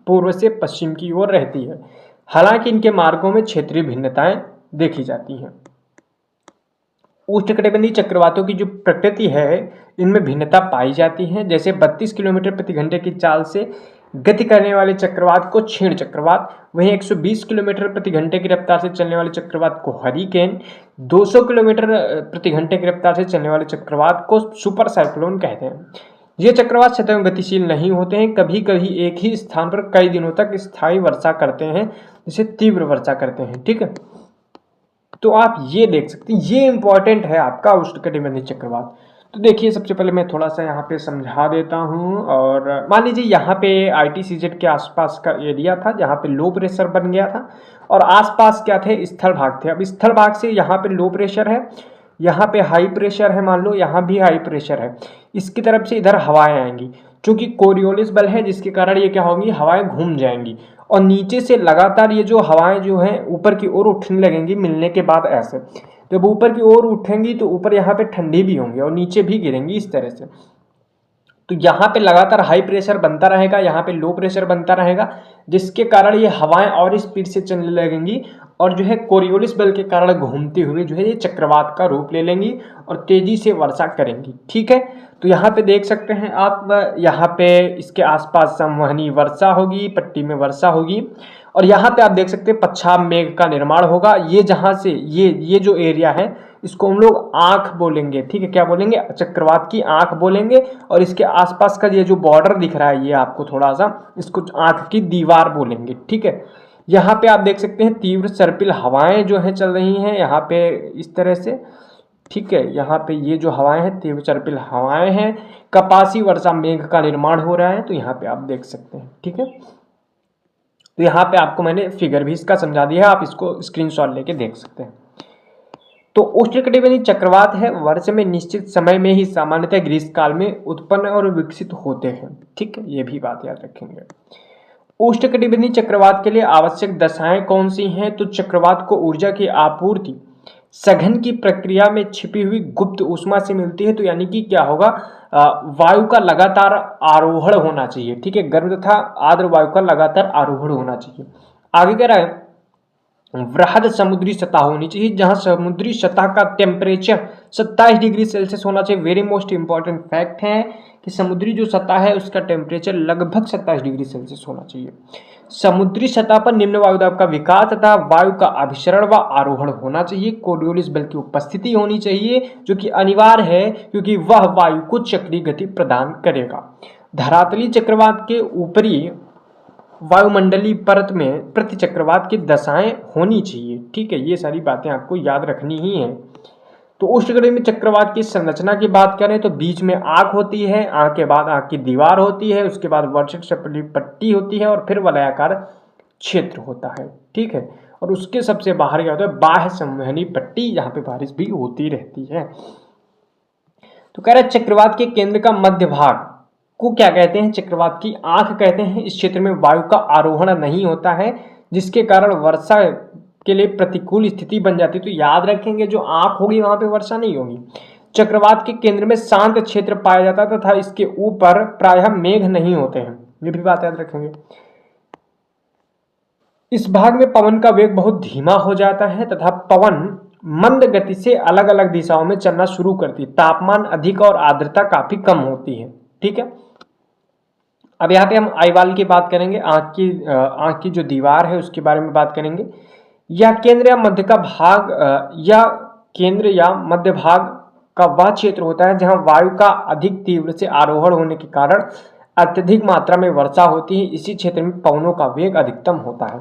Speaker 1: पूर्व से पश्चिम की ओर रहती है। हालांकि इनके मार्गों में क्षेत्रीय भिन्नताएं देखी जाती हैं। उष्णकटिबंधीय चक्रवातों की जो प्रकृति है इनमें भिन्नता पाई जाती है। जैसे 32 किलोमीटर प्रति घंटे की चाल से गति करने वाले चक्रवात को क्षीण चक्रवात, वहीं 120 किलोमीटर प्रति घंटे की रफ्तार से चलने वाले चक्रवात को हरिकेन, 200 किलोमीटर प्रति घंटे की रफ्तार से चलने वाले चक्रवात को सुपर साइक्लोन कहते हैं। ये चक्रवात सतह में गतिशील नहीं होते हैं, कभी कभी एक ही स्थान पर कई दिनों तक स्थायी वर्षा करते हैं, जिसे तीव्र वर्षा करते हैं। ठीक है, तो आप ये देख सकते हैं, ये इंपॉर्टेंट है आपका उष्णकटिबंधीय चक्रवात। तो देखिए सबसे पहले मैं थोड़ा सा यहाँ पे समझा देता हूँ। और मान लीजिए यहाँ पे ITCZ के आसपास का एरिया था जहाँ पे लो प्रेशर बन गया था और आसपास क्या थे, स्थल भाग थे। अब स्थल भाग से यहाँ पे लो प्रेशर है, यहाँ पे हाई प्रेशर है, मान लो यहाँ भी हाई प्रेशर है, इसकी तरफ से इधर हवाएं आएंगी, क्योंकि कोरियोलिस बल है जिसके कारण ये क्या होंगी, हवाएं घूम जाएंगी और नीचे से लगातार ये जो हवाएं जो हैं ऊपर की ओर उठने लगेंगी मिलने के बाद। ऐसे जब ऊपर की ओर उठेंगी तो ऊपर यहाँ पे ठंडी भी होंगी और नीचे भी गिरेंगी इस तरह से। तो यहाँ पे लगातार हाई प्रेशर बनता रहेगा, यहाँ पे लो प्रेशर बनता रहेगा, जिसके कारण ये हवाएं और स्पीड से चलने लगेंगी और जो है कोरियोलिस बल के कारण घूमते हुए जो है ये चक्रवात का रूप ले लेंगी और तेजी से वर्षा करेंगी। ठीक है, तो यहाँ पे देख सकते हैं आप, यहाँ पे इसके आसपास संवहनी वर्षा होगी, पट्टी में वर्षा होगी और यहाँ पे आप देख सकते हैं पच्छाद मेघ का निर्माण होगा। ये जहाँ से ये जो एरिया है इसको हम लोग आंख बोलेंगे। ठीक है, क्या बोलेंगे, चक्रवात की आंख बोलेंगे। और इसके आसपास का ये जो बॉर्डर दिख रहा है ये आपको थोड़ा सा, इसको आंख की दीवार बोलेंगे। ठीक है, यहाँ पे आप देख सकते हैं तीव्र सर्पिल हवाएं जो है चल रही हैं यहाँ पे इस तरह से। ठीक है, यहाँ पे ये जो हवाएं हैं तीव्र सर्पिल हवाएं हैं, कपासी वर्षा मेघ का निर्माण हो रहा है, तो यहाँ पे आप देख सकते हैं। ठीक है, तो यहाँ पे आपको मैंने फिगर भी इसका समझा दिया है, आप इसको स्क्रीनशॉट लेके देख सकते हैं। तो उष्णकटिबंधीय चक्रवात है वर्ष में निश्चित समय में ही सामान्यतः ग्रीष्मकाल में उत्पन्न और विकसित होते हैं। ठीक है, ये भी बात याद रखेंगे। उष्णकटिबंधीय चक्रवात के लिए आवश्यक दशाएं कौन सी हैं, तो चक्रवात को ऊर्जा की आपूर्ति सघन की प्रक्रिया में छिपी हुई गुप्त ऊष्मा से मिलती है। तो यानी कि क्या होगा, वायु का लगातार आरोहण होना चाहिए। ठीक है, गर्म तथा आर्द्र वायु का लगातार आरोहण होना चाहिए। आगे कह रहा है वृहद समुद्री सतह होनी चाहिए, जहां समुद्री सतह का टेम्परेचर 27 डिग्री सेल्सियस होना चाहिए। वेरी मोस्ट इंपॉर्टेंट फैक्ट है कि समुद्री जो सतह है उसका टेम्परेचर लगभग 27 डिग्री सेल्सियस होना चाहिए। समुद्री सतह पर निम्न वायुदाब का विकास तथा वायु का अभिसरण व आरोहण होना चाहिए। कोरियोलिस बल की उपस्थिति होनी चाहिए जो कि अनिवार्य है, क्योंकि वह वायु को चक्रीय गति प्रदान करेगा। धरातलीय चक्रवात के ऊपरी वायुमंडलीय परत में प्रति चक्रवात की दशाएं होनी चाहिए। ठीक है, ये सारी बातें आपको याद रखनी ही है। तो उष्णकटिबंधीय चक्रवात की संरचना की बात करें तो बीच में आंख होती है, आंख के बाद आंख की दीवार होती है, उसके बाद वर्षित पट्टी होती है और फिर वलयाकार क्षेत्र होता है। ठीक है, और उसके सबसे बाहर क्या होता है, बाह्य संवहनी पट्टी, जहां पे बारिश भी होती रहती है। तो कह रहे चक्रवात के केंद्र का मध्य भाग को क्या कहते हैं, चक्रवात की आंख कहते हैं। इस क्षेत्र में वायु का आरोहण नहीं होता है, जिसके कारण वर्षा के लिए प्रतिकूल स्थिति बन जाती है। तो याद रखेंगे जो आंख होगी वहां पे वर्षा नहीं होगी। चक्रवात के केंद्र में शांत क्षेत्र पाया जाता है तथा इसके ऊपर प्रायः मेघ नहीं होते हैं, ये भी बात याद रखेंगे। इस भाग में पवन का वेग बहुत धीमा हो जाता है तथा पवन मंद गति से अलग अलग दिशाओं में चलना शुरू करती है। तापमान अधिक और आर्द्रता काफी कम होती है। ठीक है, अब यहाँ पे हम आईवाल की बात करेंगे, आंख की जो दीवार है उसके बारे में बात करेंगे। यह केंद्र या मध्य का भाग या केंद्र या मध्य भाग का वह क्षेत्र होता है जहां वायु का अधिक तीव्र से आरोहण होने के कारण अत्यधिक मात्रा में वर्षा होती है। इसी क्षेत्र में पवनों का वेग अधिकतम होता है।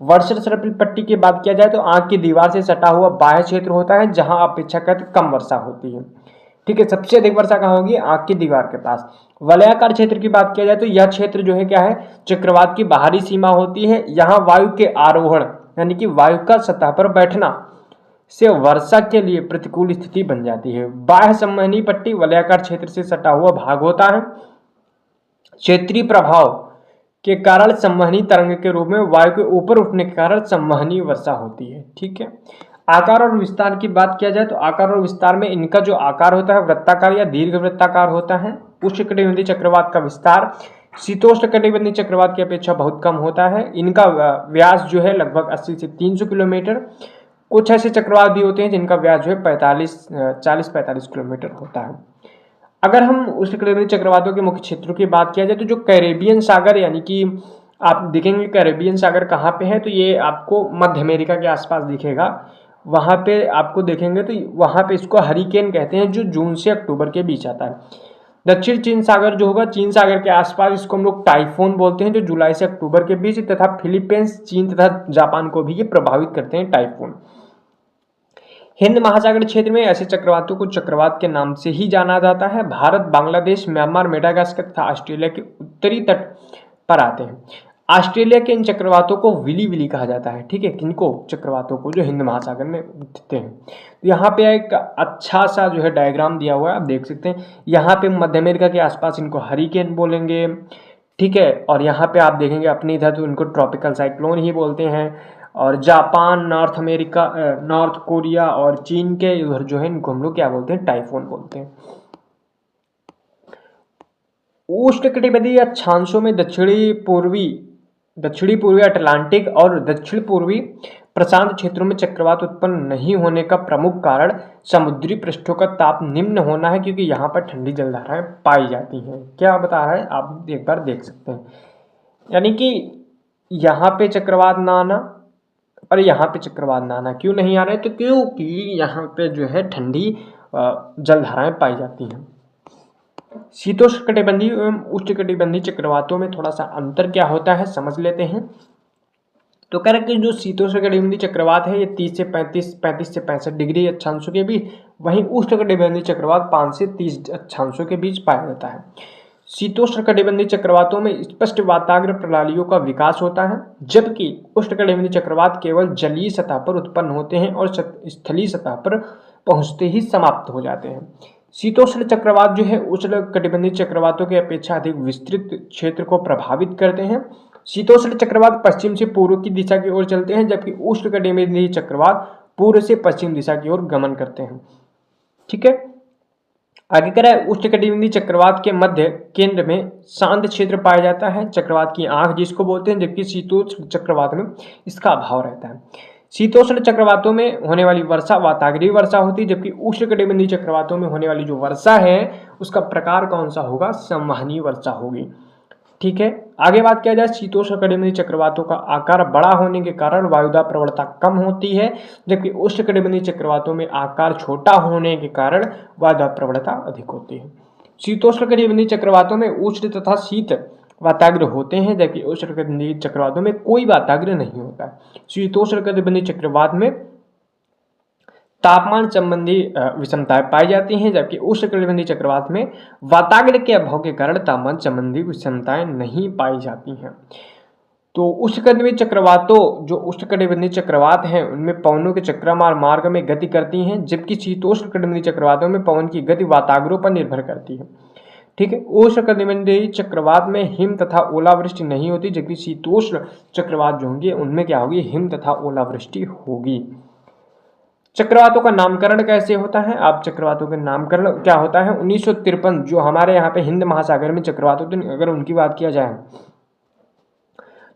Speaker 1: वर्षा सर्पिल पट्टी की बात किया जाए तो आंख की दीवार से सटा हुआ बाह्य क्षेत्र होता है जहां अपेक्षाकृत कम वर्षा होती है। ठीक है, सबसे अधिक वर्षा कहाँ होगी, आंख की दीवार के पास। वलयाकार क्षेत्र की बात किया जाए तो यह क्षेत्र जो है क्या है, चक्रवात की बाहरी सीमा होती है। यहाँ वायु के आरोहण यानी कि वायु का सतह पर बैठना से वर्षा के लिए प्रतिकूल स्थिति बन जाती है। बाह्य संवहनी पट्टी वलयाकार क्षेत्र से सटा हुआ भाग होता है। क्षेत्रीय प्रभाव के कारण संवहनी तरंग के रूप में वायु के ऊपर उठने के कारण संवहनी वर्षा होती है। ठीक है, आकार और विस्तार की बात किया जाए तो आकार और विस्तार में इनका जो आकार होता है वृत्ताकार या दीर्घ वृत्ताकार होता है। उष्णकटिबंधीय चक्रवात का विस्तार शीतोष्णकटिबंधीय चक्रवात की अपेक्षा बहुत कम होता है। इनका व्यास जो है लगभग 80 से 300 किलोमीटर कुछ ऐसे चक्रवात भी होते हैं जिनका व्यास जो है 40-45 किलोमीटर होता है। अगर हम उष्णकटिबंधीय चक्रवातों के मुख्य क्षेत्रों की बात किया जाए तो जो कैरेबियन सागर, यानी कि आप देखेंगे कैरेबियन सागर कहाँ पे है, तो ये आपको मध्य अमेरिका के आसपास दिखेगा। वहाँ पे आपको देखेंगे तो वहाँ पे इसको हरिकेन कहते हैं, जो जून से अक्टूबर के बीच आता है। दक्षिण चीन सागर जो होगा, चीन सागर के आसपास, इसको हम लोग टाइफून बोलते हैं, जो जुलाई से अक्टूबर के बीच, तथा फिलीपींस, चीन तथा जापान को भी ये प्रभावित करते हैं टाइफून। हिंद महासागर क्षेत्र में ऐसे चक्रवातों को चक्रवात के नाम से ही जाना जाता है। भारत, बांग्लादेश, म्यांमार, मेडागास्कर तथा ऑस्ट्रेलिया के उत्तरी तट पर आते हैं। ऑस्ट्रेलिया के इन चक्रवातों को विली विली कहा जाता है। ठीक है, किनको? चक्रवातों को जो हिंद महासागर में उठते हैं। तो यहाँ पे एक अच्छा सा जो है डायग्राम दिया हुआ है, आप देख सकते हैं। यहाँ पे मध्य अमेरिका के आसपास इनको हरिकेन बोलेंगे। ठीक है, और यहाँ पे आप देखेंगे अपनी इधर तो इनको ट्रॉपिकल साइक्लोन ही बोलते हैं। और Japan, north America, north Korea और चीन के उधर जो है इनको हम लोग क्या बोलते हैं? टाइफून बोलते हैं। उष्णकटिबंधीय अक्षांशों में दक्षिणी पूर्वी अटलांटिक और दक्षिण पूर्वी प्रशांत क्षेत्रों में चक्रवात उत्पन्न नहीं होने का प्रमुख कारण समुद्री पृष्ठों का ताप निम्न होना है, क्योंकि यहाँ पर ठंडी जलधाराएं पाई जाती हैं। क्या बता रहा है आप एक बार देख सकते हैं, यानी कि यहाँ पे चक्रवात ना आना और यहाँ पे चक्रवात ना आना क्यों नहीं आ रहे? तो क्योंकि यहाँ पे जो है ठंडी जलधाराएं पाई जाती हैं। शीतोष्णकटिबंधीय एवं उष्णकटिबंधीय चक्रवातों में थोड़ा सा अंतर क्या होता है समझ लेते हैं। तो कह रहे कि जो शीतोष्णकटिबंधीय चक्रवात है ये 30 से 65 डिग्री अक्षांशों के बीच, वहीं उष्णकटिबंधीय चक्रवात 5 से 30 अक्षांशों के बीच पाया जाता है। शीतोष्णकटिबंधीय चक्रवातों में स्पष्ट वाताग्र प्रणालियों का विकास होता है, जबकि उष्णकटिबंधीय चक्रवात केवल जलीय सतह पर उत्पन्न होते हैं और स्थलीय सतह पर पहुंचते ही समाप्त हो जाते हैं। शीतोष्ण चक्रवात जो है उष्णकटिबंधीय चक्रवातों की अपेक्षा अधिक विस्तृत क्षेत्र को प्रभावित करते हैं। शीतोष्ण चक्रवात पश्चिम से पूर्व की दिशा की ओर चलते हैं, जबकि उष्णकटिबंधीय चक्रवात पूर्व से पश्चिम दिशा की ओर गमन करते हैं। ठीक है, आगे कह रहा है उष्णकटिबंधीय चक्रवात के मध्य केंद्र में शांत क्षेत्र पाया जाता है, चक्रवात की आंख जिसको बोलते हैं, जबकि शीतोष्ण चक्रवात में इसका अभाव रहता है। शीतोष्ण चक्रवातों में होने वाली वर्षा वाताग्रीय वर्षा होती है, जबकि उष्णकटिबंधीय चक्रवातों में होने वाली जो वर्षा है उसका प्रकार कौन सा होगा? संवहनीय वर्षा होगी। ठीक है, आगे बात किया जाए शीतोष्णकटिबंधीय चक्रवातों का आकार बड़ा होने के कारण वायुदाब प्रवणता कम होती है, जबकि उष्णकटिबंधीय चक्रवातों में आकार छोटा होने के कारण वायुदाब प्रवणता अधिक होती है। शीतोष्णकटिबंधीय चक्रवातों में उष्ण तथा शीत वाताग्र होते हैं, जबकि उष्णकटिबंधीय चक्रवातों में कोई वाताग्र नहीं होता है। शीतोष्णकटिबंधीय चक्रवात में तापमान संबंधी विषमताएं पाई जाती हैं, जबकि उष्णकटिबंधीय चक्रवात में वाताग्र के अभाव के कारण तापमान संबंधी विषमताएं नहीं पाई जाती हैं। तो उष्णकटिबंधीय चक्रवातों जो उष्णकटिबंधीय चक्रवात हैं उनमें पवनों के चक्रवात मार्ग में गति करती हैं, जबकि शीतोष्णकटिबंधीय चक्रवातों में पवन की गति वाताग्रों पर निर्भर करती है। ठीक है, उष्णकटिबंधीय चक्रवात में हिम तथा ओलावृष्टि नहीं होती, जबकि शीतोष्ण चक्रवात जो होंगे उनमें क्या होगी? हिम तथा ओलावृष्टि होगी। चक्रवातों का नामकरण कैसे होता है? आप चक्रवातों का नामकरण क्या होता है? 1953 जो हमारे यहाँ पे हिंद महासागर में चक्रवात होते हैं, अगर उनकी बात किया जाए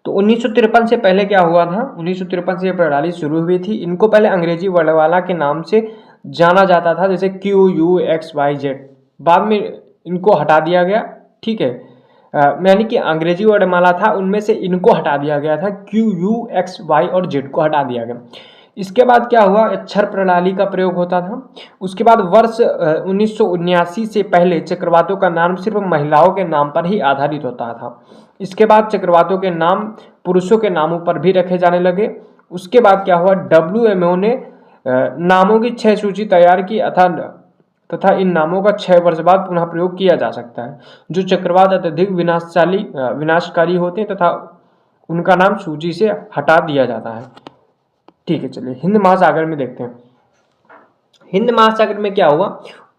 Speaker 1: तो 1953 से पहले क्या हुआ था? 1953 से प्रणाली शुरू हुई थी। इनको पहले अंग्रेजी वर्णमाला के नाम से जाना जाता था, जैसे QUXYZ। बाद में इनको हटा दिया गया। ठीक है, यानी कि अंग्रेजी वर्णमाला था उनमें से इनको हटा दिया गया था, QUXY और Z को हटा दिया गया। इसके बाद क्या हुआ? अक्षर प्रणाली का प्रयोग होता था। उसके बाद वर्ष 1979 से पहले चक्रवातों का नाम सिर्फ महिलाओं के नाम पर ही आधारित होता था। इसके बाद चक्रवातों के नाम पुरुषों के नामों पर भी रखे जाने लगे। उसके बाद क्या हुआ? WMO ने नामों की 6 सूची तैयार की तथा इन नामों का 6 वर्ष बाद पुनः प्रयोग किया जा सकता है। जो चक्रवात अत्यधिक विनाशकारी होते हैं तथा उनका नाम सूची से हटा दिया जाता है। ठीक है, चलिए हिंद महासागर में देखते हैं। हिंद महासागर में क्या हुआ?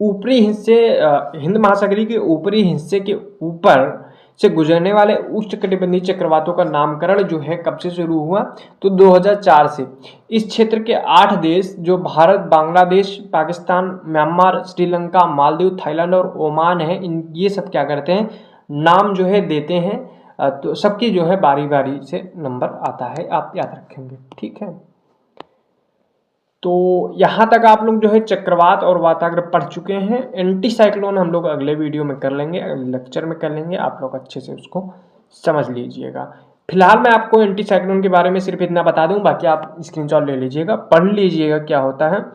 Speaker 1: हिंद महासागर के ऊपरी हिस्से के ऊपर से गुजरने वाले उष्णकटिबंधीय चक्रवातों का नामकरण जो है कब से शुरू हुआ? तो 2004 से। इस क्षेत्र के 8 देश जो भारत, बांग्लादेश, पाकिस्तान, म्यांमार, श्रीलंका, मालदीव, थाईलैंड और ओमान है, ये सब क्या करते हैं? नाम जो है देते हैं। तो सबकी जो है बारी बारी से नंबर आता है, आप याद रखेंगे। ठीक है, तो यहाँ तक आप लोग जो है चक्रवात और वातावरण पढ़ चुके हैं। एंटी साइक्लोन हम लोग अगले वीडियो में कर लेंगे, अगले लेक्चर में कर लेंगे, आप लोग अच्छे से उसको समझ लीजिएगा। फिलहाल मैं आपको एंटी साइक्लोन के बारे में सिर्फ इतना बता दूं, बाकी आप स्क्रीनशॉट ले लीजिएगा, पढ़ लीजिएगा क्या होता है।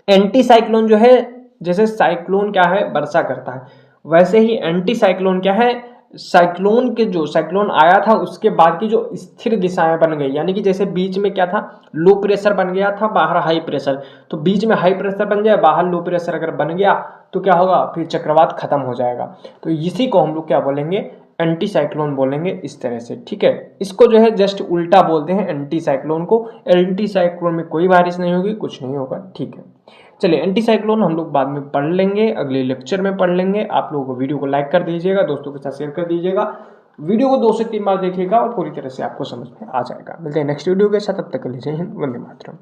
Speaker 1: एंटी साइक्लोन जो है, जैसे साइक्लोन क्या है, वर्षा करता है, वैसे ही एंटी साइक्लोन क्या है, साइक्लोन के जो साइक्लोन आया था उसके बाद की जो स्थिर दिशाएं बन गई, यानी कि जैसे बीच में क्या था, लो प्रेशर बन गया था, बाहर हाई प्रेशर, तो बीच में हाई प्रेशर बन जाए, बाहर लो प्रेशर अगर बन गया तो क्या होगा, फिर चक्रवात खत्म हो जाएगा। तो इसी को हम लोग क्या बोलेंगे, एंटी साइक्लोन बोलेंगे, इस तरह से, ठीक है। इसको जो है जस्ट उल्टा बोलते हैं एंटी साइक्लोन को। एंटी साइक्लोन में कोई बारिश नहीं होगी, कुछ नहीं होगा, ठीक है। चलिए, एंटी साइक्लोन हम लोग बाद में पढ़ लेंगे, अगले लेक्चर में पढ़ लेंगे। आप लोगों को वीडियो को लाइक कर दीजिएगा, दोस्तों के साथ शेयर कर दीजिएगा, वीडियो को 2 से 3 बार देखिएगा और पूरी तरह से आपको समझ में आ जाएगा। मिलते हैं नेक्स्ट वीडियो के साथ, तब तक के लिए जय हिंद, वंदे मातरम।